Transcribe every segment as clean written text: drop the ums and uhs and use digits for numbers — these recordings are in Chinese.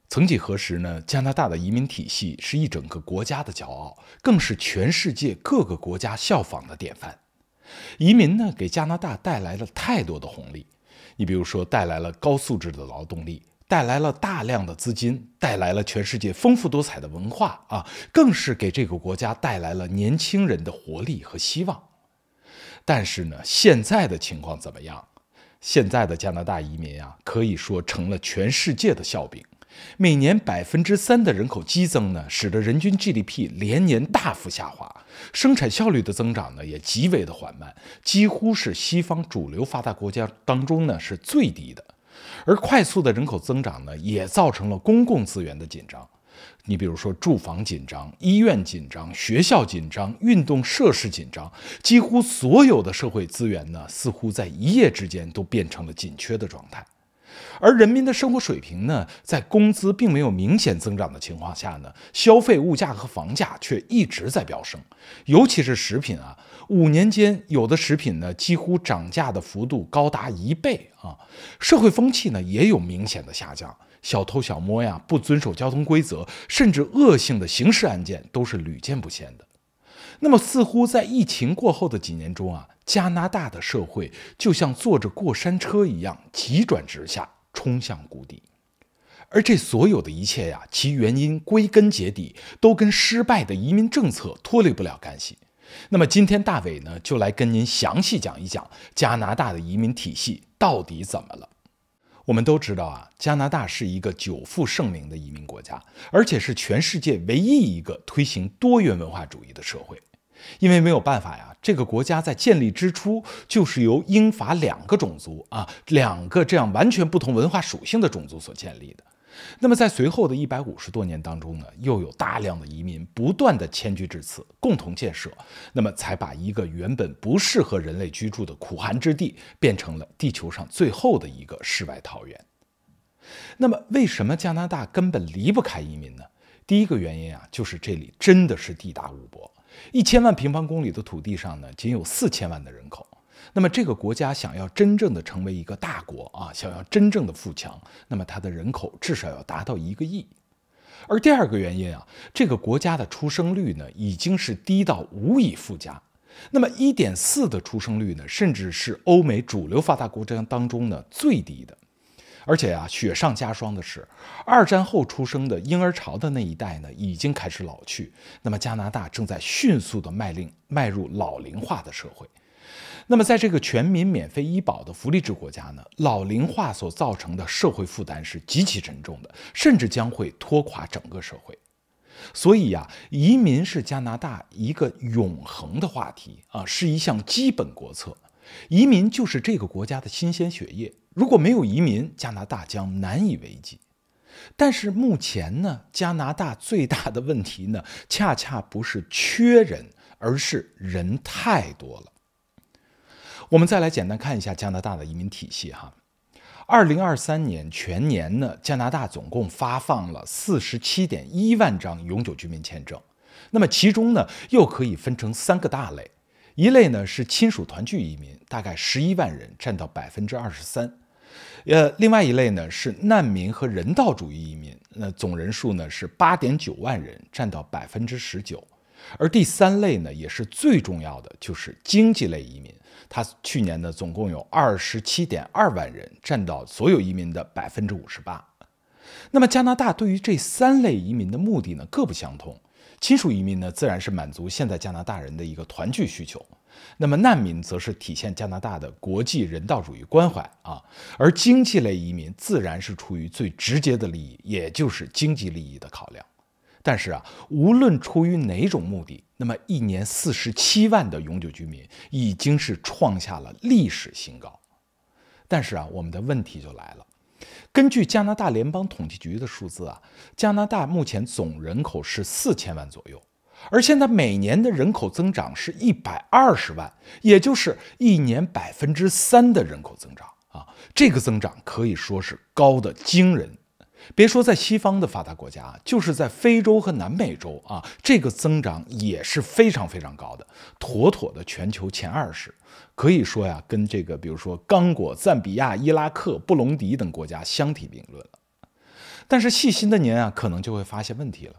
曾几何时呢，加拿大的移民体系是一整个国家的骄傲，更是全世界各个国家效仿的典范。移民呢，给加拿大带来了太多的红利。你比如说，带来了高素质的劳动力，带来了大量的资金，带来了全世界丰富多彩的文化啊，更是给这个国家带来了年轻人的活力和希望。但是呢，现在的情况怎么样？现在的加拿大移民啊，可以说成了全世界的笑柄。每年3%的人口激增呢，使得人均 GDP 连年大幅下滑，生产效率的增长呢也极为的缓慢，几乎是西方主流发达国家当中呢是最低的。而快速的人口增长呢，也造成了公共资源的紧张。你比如说住房紧张、医院紧张、学校紧张、运动设施紧张，几乎所有的社会资源呢，似乎在一夜之间都变成了紧缺的状态。而人民的生活水平呢，在工资并没有明显增长的情况下呢，消费物价和房价却一直在飙升。尤其是食品啊，5年间有的食品呢，几乎涨价的幅度高达1倍啊。社会风气呢，也有明显的下降，小偷小摸呀，不遵守交通规则，甚至恶性的刑事案件都是屡见不鲜的。那么，似乎在疫情过后的几年中啊，加拿大的社会就像坐着过山车一样急转直下，冲向谷底。而这所有的一切呀，其原因归根结底都跟失败的移民政策脱离不了干系。那么今天大伟呢，就来跟您详细讲一讲加拿大的移民体系到底怎么了。我们都知道啊，加拿大是一个久负盛名的移民国家，而且是全世界唯一一个推行多元文化主义的社会。因为没有办法呀，这个国家在建立之初就是由英法2个种族啊，2个这样完全不同文化属性的种族所建立的。那么在随后的150多年当中呢，又有大量的移民不断的迁居至此，共同建设，那么才把一个原本不适合人类居住的苦寒之地，变成了地球上最后的一个世外桃源。那么为什么加拿大根本离不开移民呢？第一个原因啊，就是这里真的是地大物博，1000万平方公里的土地上呢，仅有4000万的人口。那么这个国家想要真正的成为一个大国啊，想要真正的富强，那么它的人口至少要达到1个亿。而第二个原因啊，这个国家的出生率呢，已经是低到无以复加。那么1.4的出生率呢，甚至是欧美主流发达国家当中呢最低的。而且啊，雪上加霜的是，2战后出生的婴儿潮的那一代呢，已经开始老去。那么加拿大正在迅速的迈入老龄化的社会。那么在这个全民免费医保的福利制国家呢，老龄化所造成的社会负担是极其沉重的，甚至将会拖垮整个社会。所以啊，移民是加拿大一个永恒的话题啊，是一项基本国策。移民就是这个国家的新鲜血液，如果没有移民，加拿大将难以为继。但是目前呢，加拿大最大的问题呢，恰恰不是缺人，而是人太多了。我们再来简单看一下加拿大的移民体系哈。2023年全年呢，加拿大总共发放了47.1万张永久居民签证。那么其中呢，又可以分成3个大类。一类呢是亲属团聚移民，大概11万人，占到23%。另外一类呢是难民和人道主义移民，那总人数呢是8.9万人，占到19%。而第3类呢也是最重要的，就是经济类移民，它去年呢总共有27.2万人，占到所有移民的58%。那么加拿大对于这3类移民的目的呢各不相同。亲属移民呢，自然是满足现在加拿大人的一个团聚需求；那么难民则是体现加拿大的国际人道主义关怀啊。而经济类移民自然是出于最直接的利益，也就是经济利益的考量。但是啊，无论出于哪种目的，那么1年47万的永久居民已经是创下了历史新高。但是啊，我们的问题就来了。根据加拿大联邦统计局的数字啊，加拿大目前总人口是4000万左右，而现在每年的人口增长是120万，也就是1年3%的人口增长啊，这个增长可以说是高的惊人。别说在西方的发达国家，就是在非洲和南美洲啊，这个增长也是非常非常高的，妥妥的全球前20。可以说呀，跟这个比如说刚果、赞比亚、伊拉克、布隆迪等国家相提并论了。但是细心的您啊，可能就会发现问题了。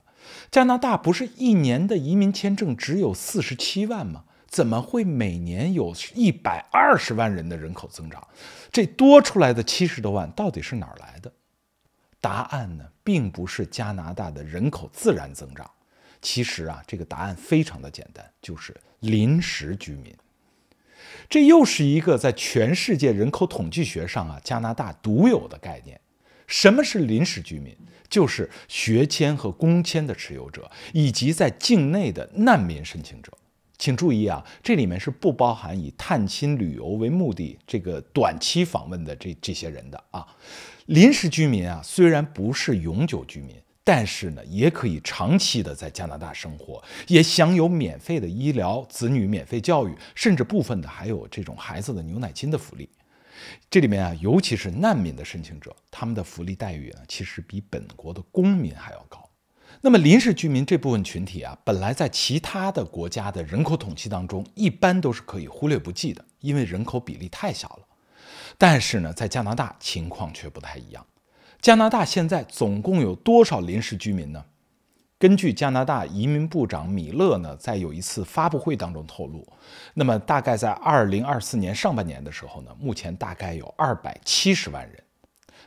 加拿大不是一年的移民签证只有47万吗？怎么会每年有120万人的人口增长？这多出来的70多万到底是哪儿来的？答案呢，并不是加拿大的人口自然增长。其实啊，这个答案非常的简单，就是临时居民。这又是一个在全世界人口统计学上啊，加拿大独有的概念。什么是临时居民？就是学签和工签的持有者，以及在境内的难民申请者。请注意啊，这里面是不包含以探亲旅游为目的这个短期访问的这些人的啊。临时居民啊，虽然不是永久居民，但是呢，也可以长期的在加拿大生活，也享有免费的医疗、子女免费教育，甚至部分的还有这种孩子的牛奶金的福利。这里面啊，尤其是难民的申请者，他们的福利待遇呢，其实比本国的公民还要高。那么临时居民这部分群体啊，本来在其他的国家的人口统计当中，一般都是可以忽略不计的，因为人口比例太小了。但是呢，在加拿大情况却不太一样。加拿大现在总共有多少临时居民呢？根据加拿大移民部长米勒呢，在有一次发布会当中透露，那么大概在2024年上半年的时候呢，目前大概有270万人。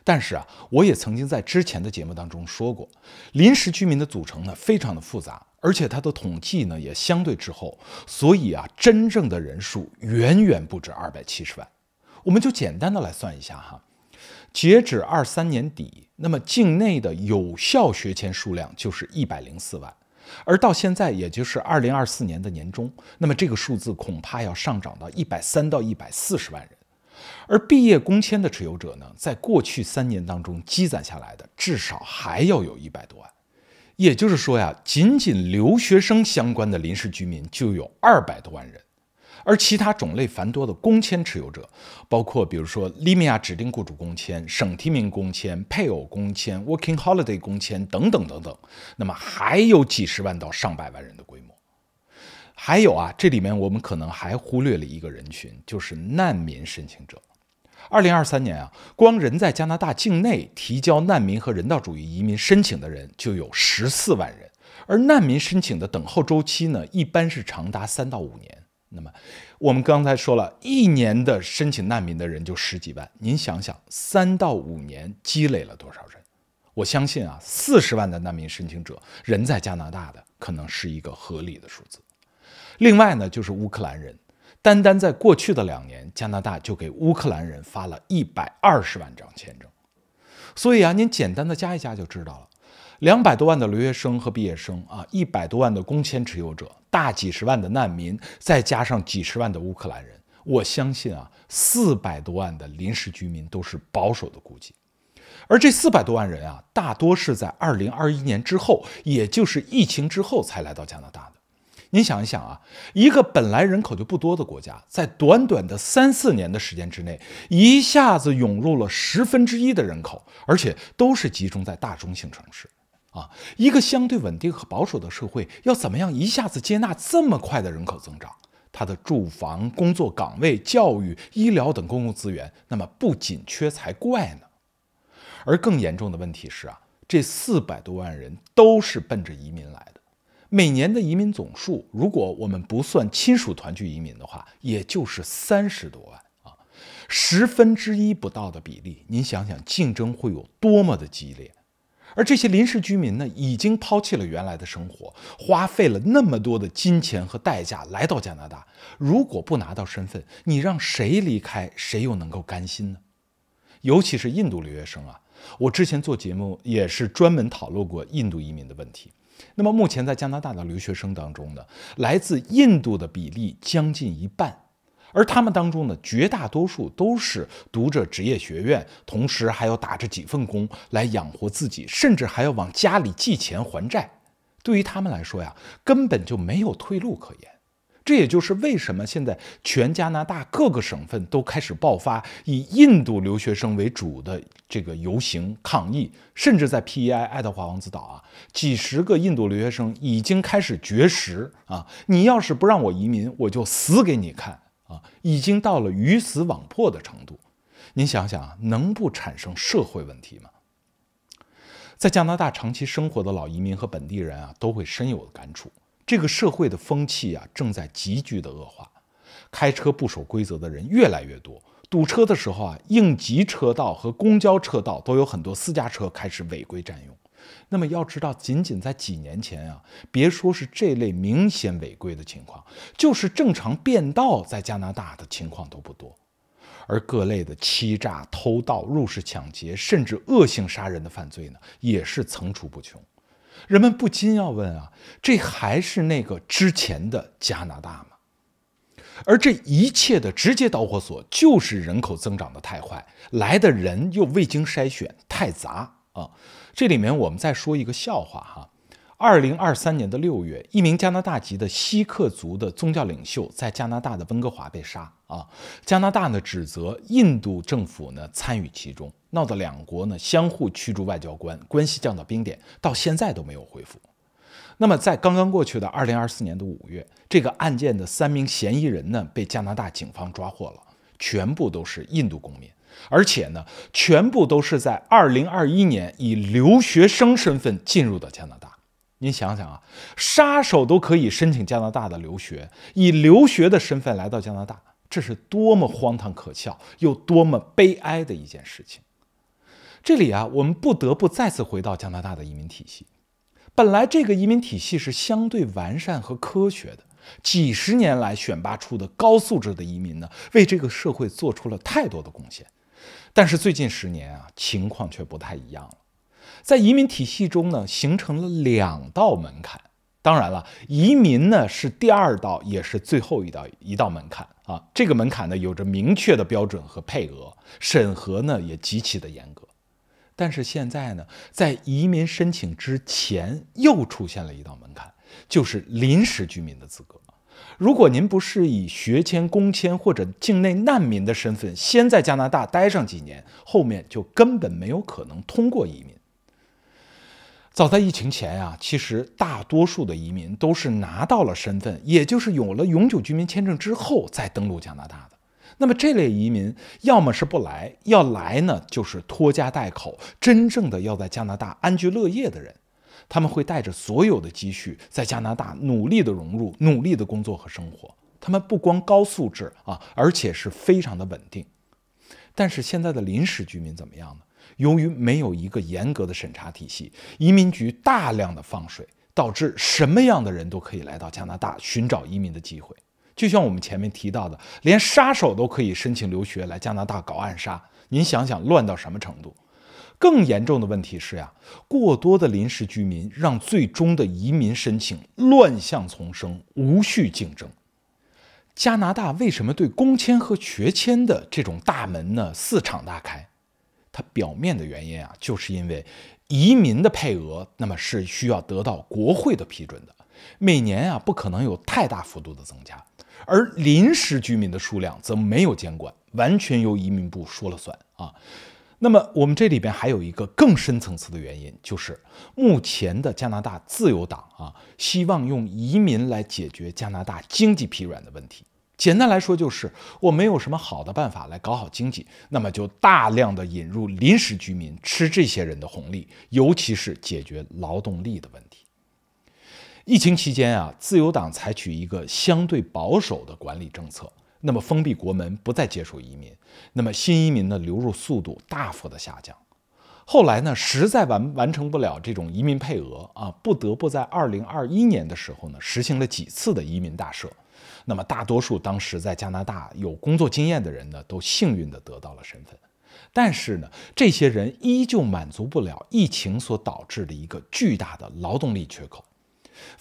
但是啊，我也曾经在之前的节目当中说过，临时居民的组成呢非常的复杂，而且它的统计呢也相对滞后，所以啊，真正的人数远远不止270万。我们就简单的来算一下哈，截止23年底，那么境内的有效学签数量就是104万，而到现在也就是2024年的年中，那么这个数字恐怕要上涨到130到140万人。而毕业工签的持有者呢，在过去3年当中积攒下来的至少还要有100多万。也就是说呀，仅仅留学生相关的临时居民就有200多万人。而其他种类繁多的工签持有者，包括比如说利米亚指定雇主工签、省提名工签、配偶工签、Working Holiday 工签等等等等，那么还有几十万到上百万人的规模。还有啊，这里面我们可能还忽略了一个人群，就是难民申请者。2023年啊，光人在加拿大境内提交难民和人道主义移民申请的人就有14万人，而难民申请的等候周期呢，一般是长达3到5年。那么我们刚才说了，1年的申请难民的人就10几万，您想想，3到5年积累了多少人？我相信啊，40万的难民申请者人在加拿大的，可能是一个合理的数字。另外呢，就是乌克兰人，单单在过去的2年，加拿大就给乌克兰人发了120万张签证。所以啊，您简单的加一加就知道了。200多万的留学生和毕业生啊，100多万的工签持有者，大几十万的难民，再加上几十万的乌克兰人，我相信啊，400多万的临时居民都是保守的估计。而这400多万人啊，大多是在2021年之后，也就是疫情之后才来到加拿大的。您想一想啊，一个本来人口就不多的国家，在短短的3-4年的时间之内，一下子涌入了1/10的人口，而且都是集中在大中型城市。一个相对稳定和保守的社会，要怎么样一下子接纳这么快的人口增长？它的住房、工作岗位、教育、医疗等公共资源，那么不紧缺才怪呢。而更严重的问题是啊，这400多万人都是奔着移民来的。每年的移民总数，如果我们不算亲属团聚移民的话，也就是30多万啊，1/10不到的比例，您想想竞争会有多么的激烈。而这些临时居民呢，已经抛弃了原来的生活，花费了那么多的金钱和代价来到加拿大，如果不拿到身份，你让谁离开，谁又能够甘心呢？尤其是印度留学生啊，我之前做节目也是专门讨论过印度移民的问题。那么目前在加拿大的留学生当中呢，来自印度的比例将近1半。而他们当中呢，绝大多数都是读着职业学院，同时还要打着几份工来养活自己，甚至还要往家里寄钱还债。对于他们来说呀，根本就没有退路可言。这也就是为什么现在全加拿大各个省份都开始爆发以印度留学生为主的这个游行抗议，甚至在 PEI 爱德华王子岛啊，几十个印度留学生已经开始绝食啊！你要是不让我移民，我就死给你看！已经到了鱼死网破的程度，您想想，能不产生社会问题吗？在加拿大长期生活的老移民和本地人啊，都会深有感触。这个社会的风气啊，正在急剧的恶化，开车不守规则的人越来越多。堵车的时候啊，应急车道和公交车道都有很多私家车开始违规占用。那么要知道，仅仅在几年前啊，别说是这类明显违规的情况，就是正常变道在加拿大的情况都不多。而各类的欺诈、偷盗、入室抢劫，甚至恶性杀人的犯罪呢，也是层出不穷。人们不禁要问啊，这还是那个之前的加拿大吗？而这一切的直接导火索就是人口增长的太快，来的人又未经筛选，太杂啊。这里面我们再说一个笑话哈。2023年的6月，一名加拿大籍的锡克族的宗教领袖在加拿大的温哥华被杀啊。加拿大呢指责印度政府呢参与其中，闹得两国呢相互驱逐外交官，关系降到冰点，到现在都没有恢复。那么在刚刚过去的2024年的5月，这个案件的3名嫌疑人呢被加拿大警方抓获了，全部都是印度公民，而且呢全部都是在2021年以留学生身份进入的加拿大。您想想啊，杀手都可以申请加拿大的留学，以留学的身份来到加拿大，这是多么荒唐可笑，又多么悲哀的一件事情。这里啊，我们不得不再次回到加拿大的移民体系。本来这个移民体系是相对完善和科学的，几十年来选拔出的高素质的移民呢，为这个社会做出了太多的贡献。但是最近10年啊，情况却不太一样了。在移民体系中呢，形成了2道门槛。当然了，移民呢是第2道，也是最后一道门槛啊。这个门槛呢有着明确的标准和配额，审核呢也极其的严格。但是现在呢，在移民申请之前又出现了一道门槛，就是临时居民的资格。如果您不是以学签、工签或者境内难民的身份先在加拿大待上几年，后面就根本没有可能通过移民。早在疫情前啊，其实大多数的移民都是拿到了身份，也就是有了永久居民签证之后再登陆加拿大的。那么这类移民要么是不来，要来呢就是拖家带口，真正的要在加拿大安居乐业的人。他们会带着所有的积蓄在加拿大努力的融入，努力的工作和生活。他们不光高素质啊，而且是非常的稳定。但是现在的临时居民怎么样呢？由于没有一个严格的审查体系，移民局大量的放水，导致什么样的人都可以来到加拿大寻找移民的机会。就像我们前面提到的，连杀手都可以申请留学来加拿大搞暗杀，您想想乱到什么程度？更严重的问题是呀，过多的临时居民让最终的移民申请乱象丛生，无序竞争。加拿大为什么对工签和学签的这种大门呢四敞大开？它表面的原因啊，就是因为移民的配额那么是需要得到国会的批准的，每年啊不可能有太大幅度的增加。而临时居民的数量则没有监管，完全由移民部说了算啊。那么我们这里边还有一个更深层次的原因，就是目前的加拿大自由党啊，希望用移民来解决加拿大经济疲软的问题。简单来说就是我没有什么好的办法来搞好经济，那么就大量的引入临时居民，吃这些人的红利，尤其是解决劳动力的问题。疫情期间啊，自由党采取一个相对保守的管理政策，那么封闭国门，不再接受移民，那么新移民的流入速度大幅的下降。后来呢，实在完成不了这种移民配额啊，不得不在2021年的时候呢，实行了几次的移民大赦。那么大多数当时在加拿大有工作经验的人呢，都幸运地得到了身份。但是呢，这些人依旧满足不了疫情所导致的一个巨大的劳动力缺口。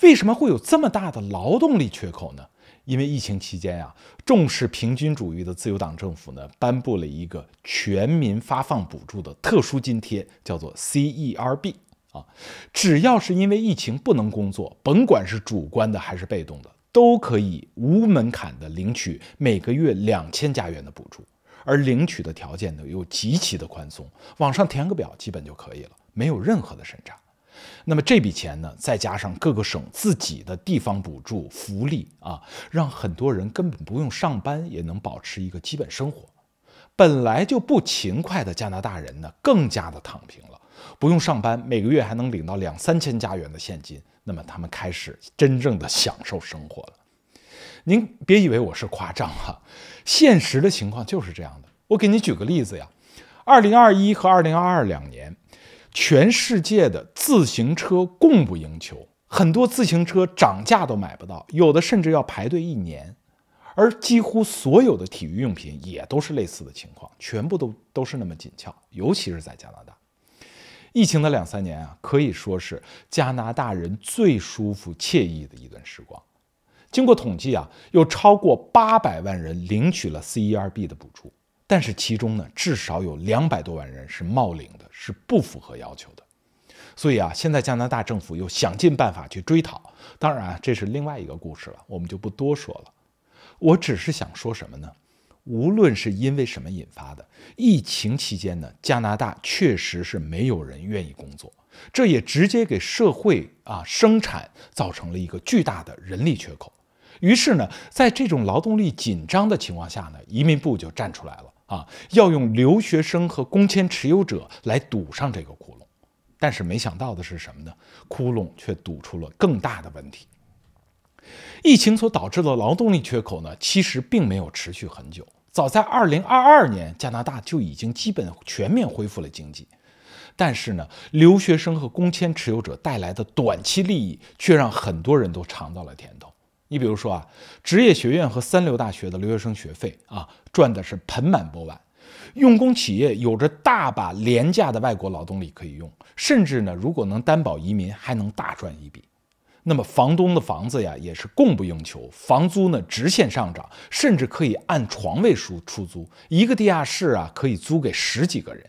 为什么会有这么大的劳动力缺口呢？因为疫情期间啊，重视平均主义的自由党政府呢，颁布了一个全民发放补助的特殊津贴，叫做 CERB 啊。只要是因为疫情不能工作，甭管是主观的还是被动的，都可以无门槛的领取每个月2000加元的补助，而领取的条件呢又极其的宽松，网上填个表基本就可以了，没有任何的审查。那么这笔钱呢，再加上各个省自己的地方补助、福利啊，让很多人根本不用上班也能保持一个基本生活。本来就不勤快的加拿大人呢，更加的躺平了，不用上班，每个月还能领到2、3千加元的现金，那么他们开始真正的享受生活了。您别以为我是夸张哈，现实的情况就是这样的。我给你举个例子呀，2021和2022年，全世界的自行车供不应求，很多自行车涨价都买不到，有的甚至要排队1年。而几乎所有的体育用品也都是类似的情况，全部都是那么紧俏，尤其是在加拿大。疫情的2-3年啊，可以说是加拿大人最舒服惬意的一段时光。经过统计啊，有超过800万人领取了 CERB 的补助，但是其中呢，至少有200多万人是冒领的，是不符合要求的。所以啊，现在加拿大政府又想尽办法去追讨，当然这是另外一个故事了，我们就不多说了。我只是想说什么呢？无论是因为什么引发的，疫情期间呢，加拿大确实是没有人愿意工作，这也直接给社会生产造成了一个巨大的人力缺口。于是呢，在这种劳动力紧张的情况下呢，移民部就站出来了要用留学生和工签持有者来堵上这个窟窿。但是没想到的是什么呢？窟窿却堵出了更大的问题。疫情所导致的劳动力缺口呢，其实并没有持续很久。早在2022年，加拿大就已经基本全面恢复了经济。但是呢，留学生和工签持有者带来的短期利益，却让很多人都尝到了甜头。你比如说职业学院和3流大学的留学生学费赚的是盆满钵满。用工企业有着大把廉价的外国劳动力可以用，甚至呢，如果能担保移民，还能大赚一笔。那么房东的房子呀，也是供不应求，房租呢直线上涨，甚至可以按床位数出租，一个地下室可以租给10几个人。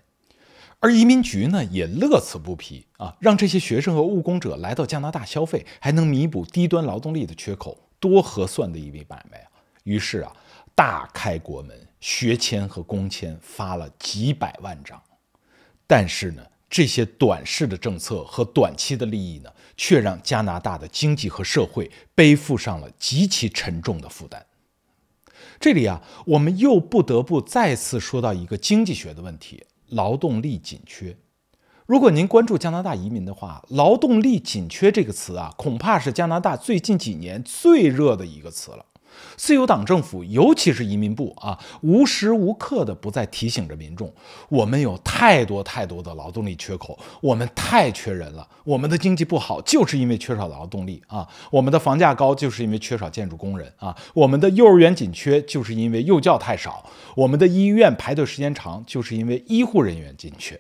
而移民局呢也乐此不疲让这些学生和务工者来到加拿大消费，还能弥补低端劳动力的缺口，多合算的一笔买卖啊！于是大开国门，学签和工签发了几百万张。但是呢，这些短视的政策和短期的利益呢，却让加拿大的经济和社会背负上了极其沉重的负担。这里我们又不得不再次说到一个经济学的问题：劳动力紧缺。如果您关注加拿大移民的话，劳动力紧缺这个词恐怕是加拿大最近几年最热的一个词了。自由党政府，尤其是移民部无时无刻的不再提醒着民众，我们有太多的劳动力缺口，我们太缺人了，我们的经济不好就是因为缺少劳动力我们的房价高就是因为缺少建筑工人我们的幼儿园紧缺就是因为幼教太少，我们的医院排队时间长就是因为医护人员紧缺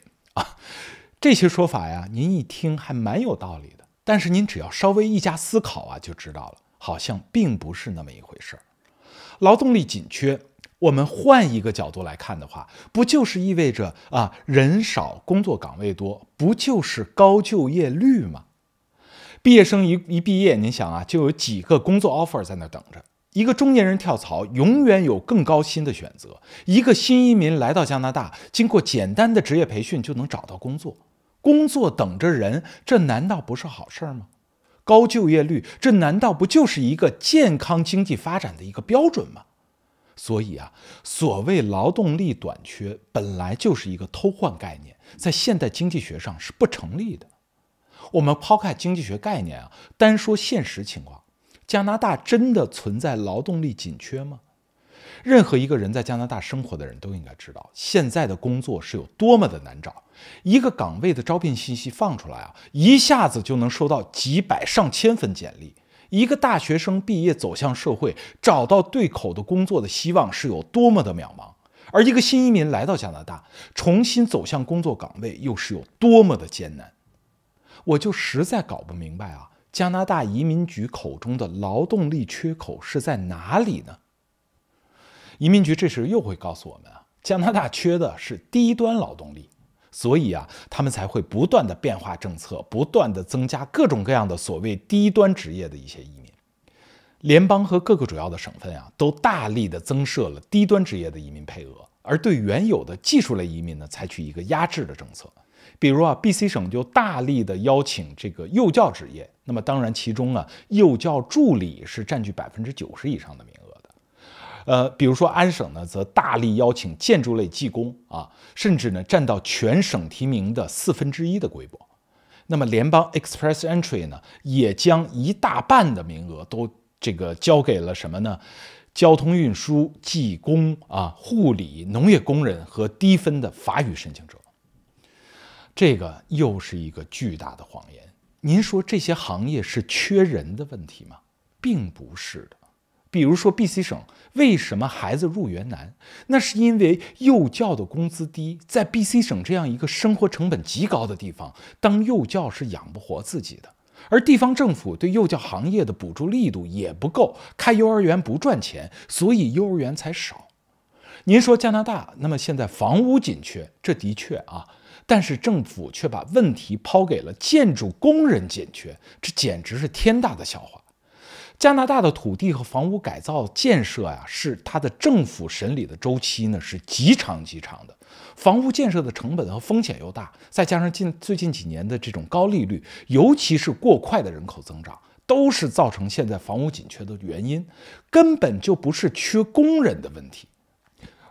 这些说法您一听还蛮有道理的，但是您只要稍微一加思考就知道了，好像并不是那么一回事。劳动力紧缺，我们换一个角度来看的话，不就是意味着人少工作岗位多，不就是高就业率吗？毕业生一毕业，您想就有几个工作 offer 在那等着。一个中年人跳槽，永远有更高薪的选择。一个新移民来到加拿大，经过简单的职业培训就能找到工作。工作等着人，这难道不是好事吗？高就业率，这难道不就是一个健康经济发展的一个标准吗？所以所谓劳动力短缺本来就是一个偷换概念，在现代经济学上是不成立的。我们抛开经济学概念单说现实情况，加拿大真的存在劳动力紧缺吗？任何一个人在加拿大生活的人都应该知道，现在的工作是有多么的难找。一个岗位的招聘信息放出来一下子就能收到几百上千份简历。一个大学生毕业走向社会，找到对口的工作的希望是有多么的渺茫。而一个新移民来到加拿大，重新走向工作岗位又是有多么的艰难。我就实在搞不明白加拿大移民局口中的劳动力缺口是在哪里呢？移民局这时又会告诉我们加拿大缺的是低端劳动力，所以他们才会不断的变化政策，不断的增加各种各样的所谓低端职业的一些移民。联邦和各个主要的省份都大力的增设了低端职业的移民配额，而对原有的技术类移民呢，采取一个压制的政策。比如BC 省就大力的邀请这个幼教职业，那么当然其中幼教助理是占据90%以上的名额比如说安省呢，则大力邀请建筑类技工啊，甚至呢占到全省提名的1/4的规模。那么联邦 Express Entry 呢，也将一大半的名额都交给了什么呢？交通运输、技工啊、护理、农业工人和低分的法语申请者。这个又是一个巨大的谎言。您说这些行业是缺人的问题吗？并不是的。比如说 BC 省为什么孩子入园难？那是因为幼教的工资低，在 BC 省这样一个生活成本极高的地方，当幼教是养不活自己的。而地方政府对幼教行业的补助力度也不够，开幼儿园不赚钱，所以幼儿园才少。您说加拿大，那么现在房屋紧缺，这的确啊，但是政府却把问题抛给了建筑工人紧缺，这简直是天大的笑话。加拿大的土地和房屋改造建设呀，是它的政府审理的周期呢是极长极长的，房屋建设的成本和风险又大，再加上最近几年的这种高利率，尤其是过快的人口增长，都是造成现在房屋紧缺的原因，根本就不是缺工人的问题。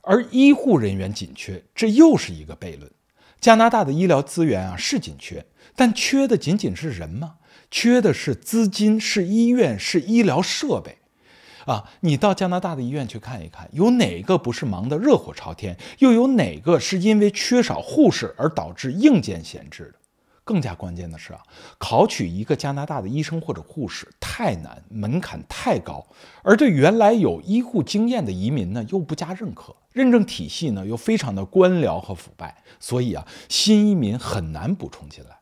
而医护人员紧缺，这又是一个悖论。加拿大的医疗资源啊是紧缺，但缺的仅仅是人吗？缺的是资金，是医院，是医疗设备。你到加拿大的医院去看一看，有哪个不是忙得热火朝天？又有哪个是因为缺少护士而导致硬件闲置的？更加关键的是考取一个加拿大的医生或者护士太难，门槛太高，而对原来有医护经验的移民呢又不加认可，认证体系呢又非常的官僚和腐败，所以新移民很难补充进来。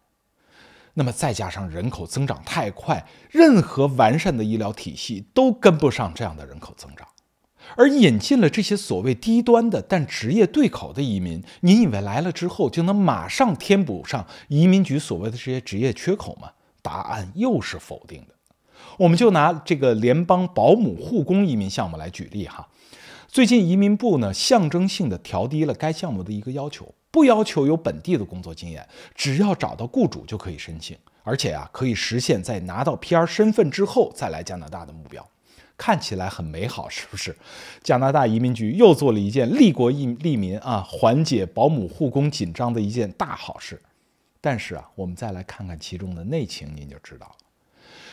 那么再加上人口增长太快，任何完善的医疗体系都跟不上这样的人口增长。而引进了这些所谓低端的但职业对口的移民，您以为来了之后就能马上填补上移民局所谓的这些职业缺口吗？答案又是否定的。我们就拿这个联邦保姆护工移民项目来举例哈。最近移民部呢象征性的调低了该项目的一个要求，不要求有本地的工作经验，只要找到雇主就可以申请，而且可以实现在拿到 PR 身份之后再来加拿大的目标。看起来很美好，是不是？加拿大移民局又做了一件利国利民缓解保姆护工紧张的一件大好事。但是我们再来看看其中的内情，您就知道了。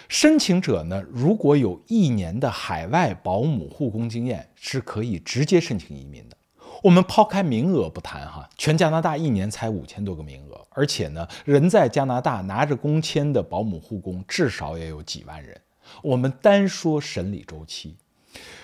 申请者呢，如果有1年的海外保姆护工经验，是可以直接申请移民的。我们抛开名额不谈全加拿大1年才5000多个名额，而且呢，人在加拿大拿着工签的保姆护工至少也有几万人。我们单说审理周期，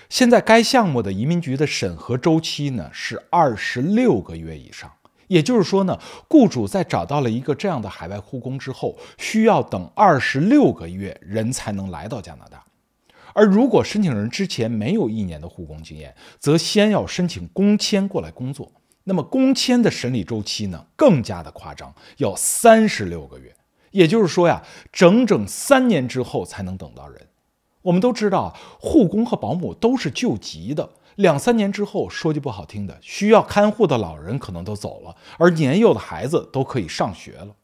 现在该项目的移民局的审核周期呢是26个月以上，也就是说呢，雇主在找到了一个这样的海外护工之后，需要等26个月人才能来到加拿大。而如果申请人之前没有1年的护工经验，则先要申请工签过来工作。那么工签的审理周期呢更加的夸张，要36个月。也就是说整整3年之后才能等到人。我们都知道，护工和保姆都是救急的，2、3年之后，说句不好听的，需要看护的老人可能都走了，而年幼的孩子都可以上学了。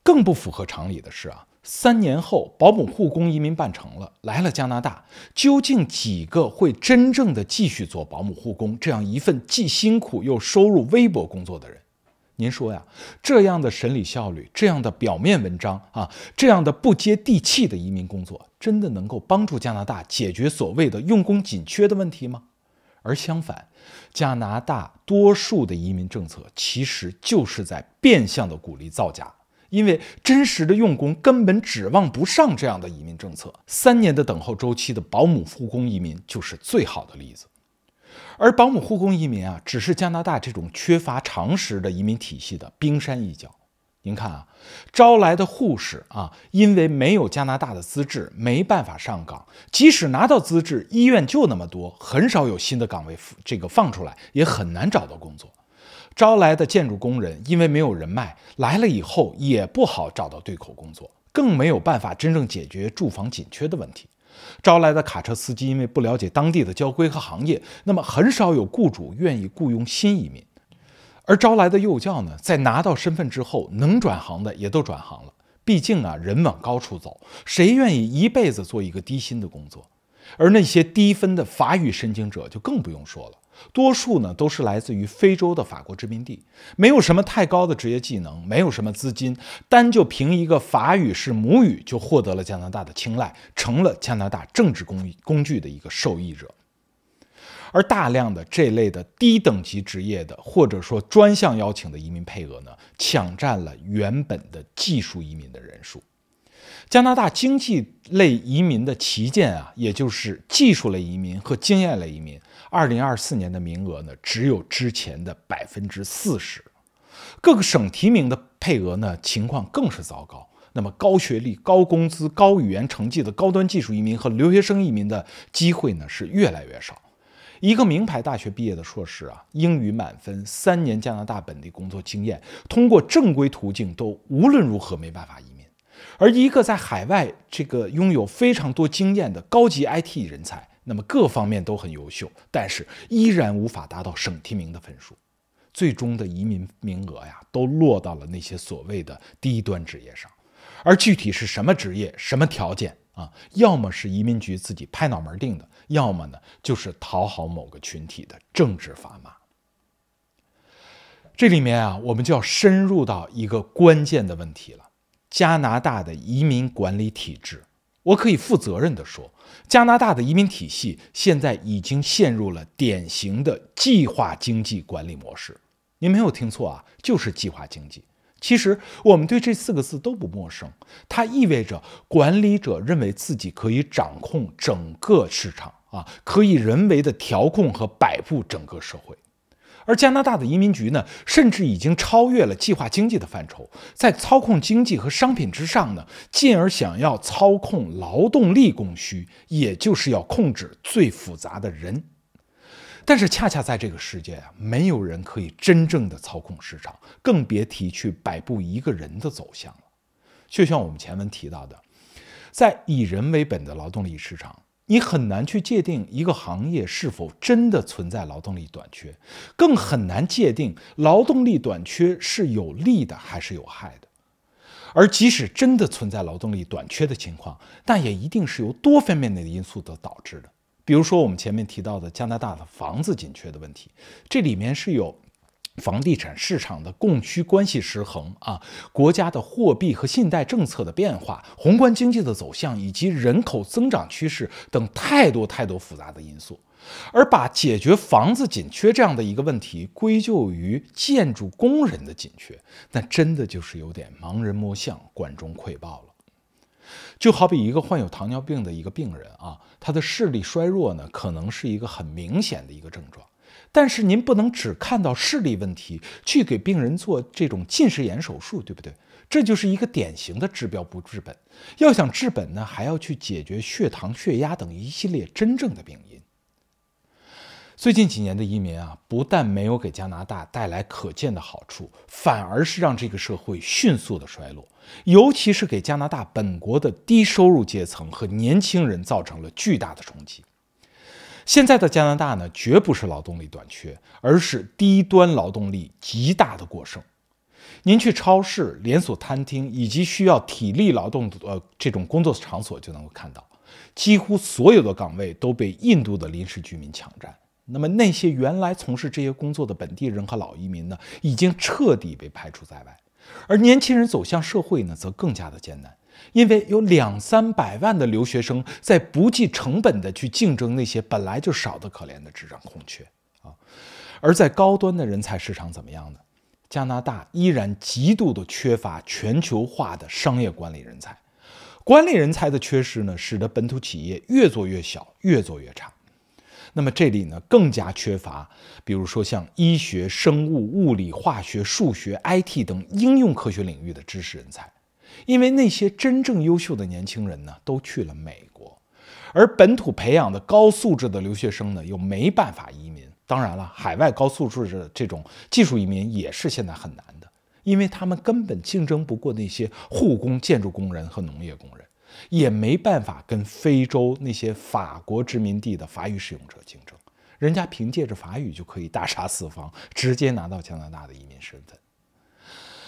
更不符合常理的是3年后，保姆护工移民办成了，来了加拿大，究竟几个会真正的继续做保姆护工这样一份既辛苦又收入微薄工作的人？您说这样的审理效率，这样的表面文章这样的不接地气的移民工作，真的能够帮助加拿大解决所谓的用工紧缺的问题吗？而相反，加拿大多数的移民政策其实就是在变相的鼓励造假，因为真实的用工根本指望不上这样的移民政策。3年的等候周期的保姆护工移民就是最好的例子。而保姆护工移民只是加拿大这种缺乏常识的移民体系的冰山一角。您看招来的护士因为没有加拿大的资质，没办法上岗，即使拿到资质，医院就那么多，很少有新的岗位放出来，也很难找到工作。招来的建筑工人因为没有人脉，来了以后也不好找到对口工作，更没有办法真正解决住房紧缺的问题。招来的卡车司机因为不了解当地的交规和行业，那么很少有雇主愿意雇佣新移民。而招来的幼教呢，在拿到身份之后，能转行的也都转行了。毕竟人往高处走，谁愿意一辈子做一个低薪的工作？而那些低分的法语申请者就更不用说了，多数呢都是来自于非洲的法国殖民地，没有什么太高的职业技能，没有什么资金，单就凭一个法语是母语就获得了加拿大的青睐，成了加拿大政治工具的一个受益者。而大量的这类的低等级职业的或者说专项邀请的移民配额呢，抢占了原本的技术移民的人数。加拿大经济类移民的旗舰啊，也就是技术类移民和经验类移民，2024年的名额呢，只有之前的40%。各个省提名的配额呢，情况更是糟糕。那么高学历、高工资、高语言成绩的高端技术移民和留学生移民的机会呢，是越来越少。一个名牌大学毕业的硕士啊，英语满分，3年加拿大本地工作经验，通过正规途径都无论如何没办法移民。而一个在海外拥有非常多经验的高级 IT 人才，那么各方面都很优秀，但是依然无法达到省提名的分数，最终的移民名额呀，都落到了那些所谓的低端职业上。而具体是什么职业、什么条件啊？要么是移民局自己拍脑门定的，要么呢就是讨好某个群体的政治砝码。这里面啊，我们就要深入到一个关键的问题了：加拿大的移民管理体制。我可以负责任地说，加拿大的移民体系现在已经陷入了典型的计划经济管理模式。您没有听错啊，就是计划经济。其实我们对这4个字都不陌生，它意味着管理者认为自己可以掌控整个市场啊，可以人为的调控和摆布整个社会。而加拿大的移民局呢，甚至已经超越了计划经济的范畴，在操控经济和商品之上呢，进而想要操控劳动力供需，也就是要控制最复杂的人。但是恰恰在这个世界啊，没有人可以真正的操控市场，更别提去摆布一个人的走向了。就像我们前文提到的，在以人为本的劳动力市场，你很难去界定一个行业是否真的存在劳动力短缺，更很难界定劳动力短缺是有利的还是有害的。而即使真的存在劳动力短缺的情况，但也一定是由多方面的因素所导致的。比如说我们前面提到的加拿大的房子紧缺的问题，这里面是有房地产市场的供需关系失衡啊，国家的货币和信贷政策的变化，宏观经济的走向，以及人口增长趋势等太多复杂的因素。而把解决房子紧缺这样的一个问题归咎于建筑工人的紧缺，那真的就是有点盲人摸象，管中窥豹了。就好比一个患有糖尿病的一个病人啊，他的视力衰弱呢，可能是一个很明显的一个症状。但是您不能只看到视力问题去给病人做这种近视眼手术，对不对？这就是一个典型的治标不治本。要想治本呢，还要去解决血糖、血压等一系列真正的病因。最近几年的移民啊，不但没有给加拿大带来可见的好处，反而是让这个社会迅速的衰落，尤其是给加拿大本国的低收入阶层和年轻人造成了巨大的冲击。现在的加拿大呢，绝不是劳动力短缺，而是低端劳动力极大的过剩。您去超市、连锁餐厅以及需要体力劳动的这种工作场所就能够看到，几乎所有的岗位都被印度的临时居民抢占。那么那些原来从事这些工作的本地人和老移民呢，已经彻底被排除在外。而年轻人走向社会呢，则更加的艰难，因为有200-300万的留学生在不计成本的去竞争那些本来就少得可怜的职场空缺啊。而在高端的人才市场怎么样呢？加拿大依然极度的缺乏全球化的商业管理人才，管理人才的缺失呢，使得本土企业越做越小，越做越差。那么这里呢，更加缺乏，比如说像医学、生物、物理、化学、数学、IT 等应用科学领域的知识人才，因为那些真正优秀的年轻人呢，都去了美国，而本土培养的高素质的留学生呢，又没办法移民。当然了，海外高素质的这种技术移民也是现在很难的，因为他们根本竞争不过那些护工、建筑工人和农业工人。也没办法跟非洲那些法国殖民地的法语使用者竞争，人家凭借着法语就可以大杀四方，直接拿到加拿大的移民身份。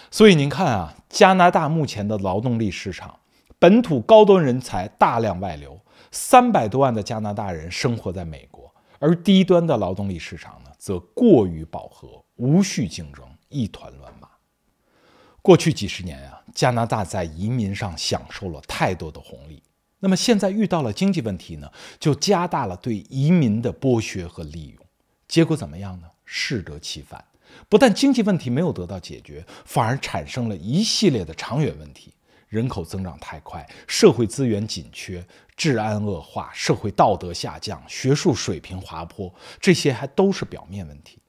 所以您看啊，加拿大目前的劳动力市场，本土高端人才大量外流， 300多万的加拿大人生活在美国，而低端的劳动力市场呢，则过于饱和，无序竞争，一团乱麻。过去几十年啊，加拿大在移民上享受了太多的红利，那么现在遇到了经济问题呢，就加大了对移民的剥削和利用。结果怎么样呢？适得其反。不但经济问题没有得到解决，反而产生了一系列的长远问题。人口增长太快，社会资源紧缺，治安恶化，社会道德下降，学术水平滑坡，这些还都是表面问题。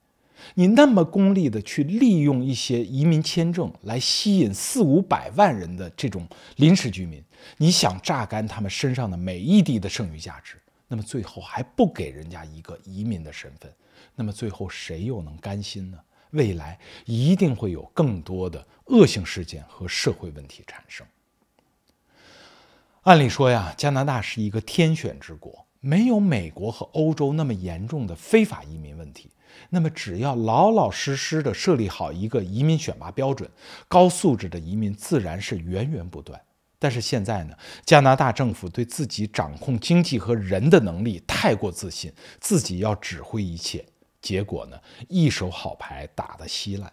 你那么功利的去利用一些移民签证来吸引400-500万人的这种临时居民，你想榨干他们身上的每一滴的剩余价值，那么最后还不给人家一个移民的身份，那么最后谁又能甘心呢？未来一定会有更多的恶性事件和社会问题产生。按理说呀，加拿大是一个天选之国，没有美国和欧洲那么严重的非法移民问题。那么只要老老实实的设立好一个移民选拔标准，高素质的移民自然是源源不断。但是现在呢，加拿大政府对自己掌控经济和人的能力太过自信，自己要指挥一切，结果呢，一手好牌打得稀烂。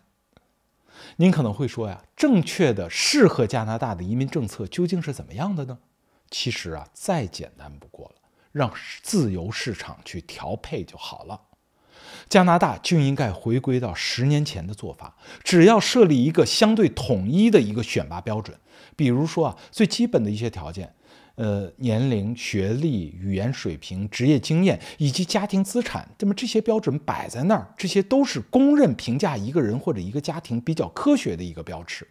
您可能会说呀，正确的适合加拿大的移民政策究竟是怎么样的呢？其实啊，再简单不过了，让自由市场去调配就好了。加拿大就应该回归到10年前的做法，只要设立一个相对统一的一个选拔标准，比如说啊，最基本的一些条件，年龄、学历、语言水平、职业经验以及家庭资产，那么这些标准摆在那儿，这些都是公认评价一个人或者一个家庭比较科学的一个标尺。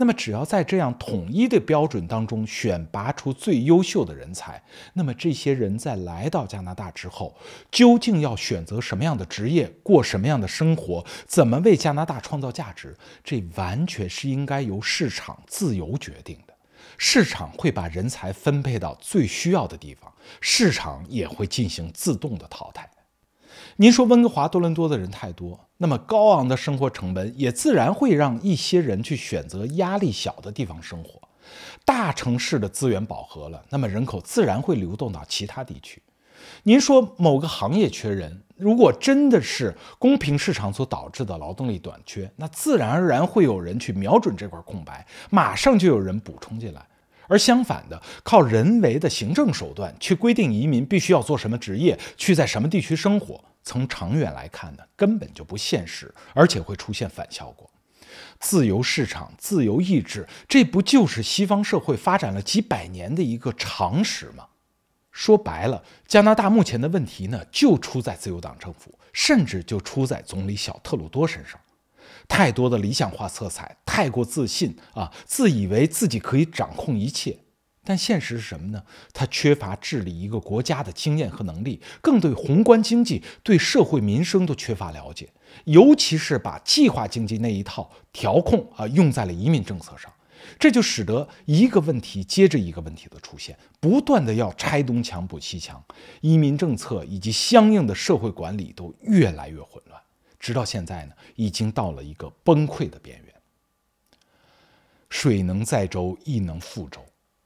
那么只要在这样统一的标准当中选拔出最优秀的人才，那么这些人在来到加拿大之后，究竟要选择什么样的职业，过什么样的生活，怎么为加拿大创造价值，这完全是应该由市场自由决定的。市场会把人才分配到最需要的地方，市场也会进行自动的淘汰。您说温哥华、多伦多的人太多，那么高昂的生活成本也自然会让一些人去选择压力小的地方生活。大城市的资源饱和了，那么人口自然会流动到其他地区。您说某个行业缺人，如果真的是公平市场所导致的劳动力短缺，那自然而然会有人去瞄准这块空白，马上就有人补充进来。而相反的，靠人为的行政手段去规定移民必须要做什么职业，去在什么地区生活，从长远来看呢，根本就不现实，而且会出现反效果。自由市场、自由意志，这不就是西方社会发展了几百年的一个常识吗？说白了，加拿大目前的问题呢，就出在自由党政府，甚至就出在总理小特鲁多身上。太多的理想化色彩，太过自信啊，自以为自己可以掌控一切。但现实是什么呢？他缺乏治理一个国家的经验和能力，更对宏观经济、对社会民生都缺乏了解，尤其是把计划经济那一套调控用在了移民政策上，这就使得一个问题接着一个问题的出现，不断的要拆东墙补西墙，移民政策以及相应的社会管理都越来越混乱，直到现在呢，已经到了一个崩溃的边缘。水能载舟，亦能覆舟。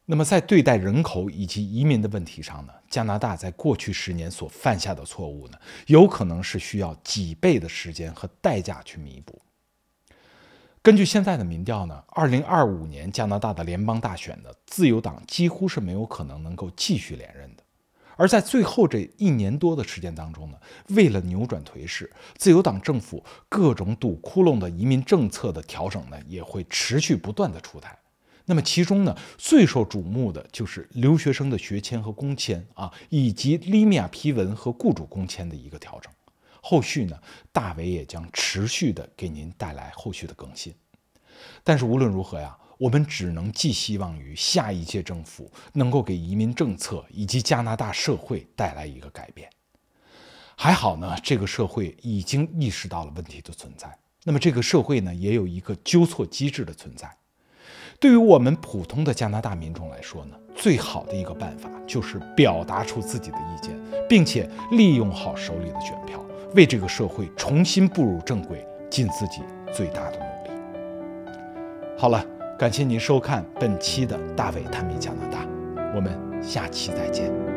那么在对待人口以及移民的问题上呢，加拿大在过去10年所犯下的错误呢，有可能是需要几倍的时间和代价去弥补。根据现在的民调呢，2025年加拿大的联邦大选呢，自由党几乎是没有可能能够继续连任的。而在最后这1年多的时间当中呢，为了扭转颓势，自由党政府各种堵窟窿的移民政策的调整呢，也会持续不断的出台。那么其中呢，最受瞩目的就是留学生的学签和工签以及利米亚批文和雇主工签的一个调整。后续呢，大伟也将持续的给您带来后续的更新。但是无论如何呀，我们只能寄希望于下一届政府能够给移民政策以及加拿大社会带来一个改变。还好呢，这个社会已经意识到了问题的存在，那么这个社会呢，也有一个纠错机制的存在。对于我们普通的加拿大民众来说呢，最好的一个办法就是表达出自己的意见，并且利用好手里的选票，为这个社会重新步入正轨尽自己最大的努力。好了，感谢您收看本期的大伟探秘加拿大，我们下期再见。